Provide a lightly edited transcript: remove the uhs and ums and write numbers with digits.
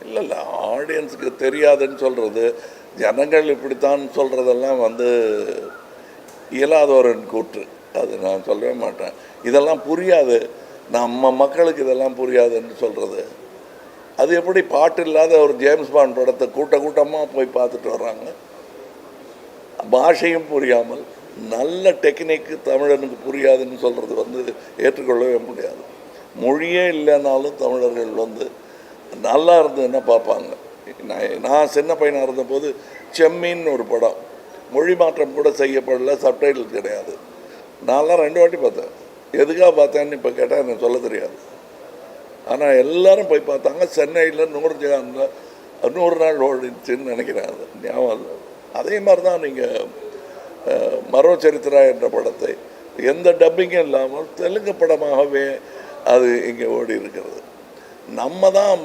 இல்லை இல்லை, ஆடியன்ஸுக்கு தெரியாதுன்னு சொல்கிறது, ஜனங்கள் இப்படித்தான் சொல்கிறதெல்லாம் இயலாதவரின் கூற்று. அது நான் சொல்லவே மாட்டேன். இதெல்லாம் புரியாது, நம்ம மக்களுக்கு இதெல்லாம் புரியாதுன்னு சொல்கிறது. அது எப்படி பாட்டு இல்லாத ஒரு ஜேம்ஸ் பாண்ட் படத்தை கூட்டமாக போய் பார்த்துட்டு வர்றாங்க. பாஷையும் புரியாமல் நல்ல டெக்னிக்கு தமிழனுக்கு புரியாதுன்னு சொல்கிறது ஏற்றுக்கொள்ளவே முடியாது. மொழியே இல்லைனாலும் தமிழர்கள் நல்லா இருந்ததுன்னா பார்ப்பாங்க. நான் சின்ன பையனாக இருந்தபோது செம்மீன் ஒரு படம் மொழி மாற்றம் கூட செய்யப்படல, சப்டைட்டில் கிடையாது. நான்லாம் 2 வாட்டி பார்த்தேன். எதுக்காக பார்த்தேன்னு இப்போ கேட்டால் எனக்கு சொல்ல தெரியாது. ஆனால் எல்லோரும் போய் பார்த்தாங்க. சென்னையில் 100 நாள் ஓடிச்சுன்னு நினைக்கிறேன். அது ஞாபகம். அதே மாதிரி தான் நீங்கள் மரோ சரித்திரா என்ற படத்தை எந்த டப்பிங்கும் இல்லாமல் தெலுங்கு படமாகவே அது இங்கே ஓடி இருக்கிறது. நம்ம தான்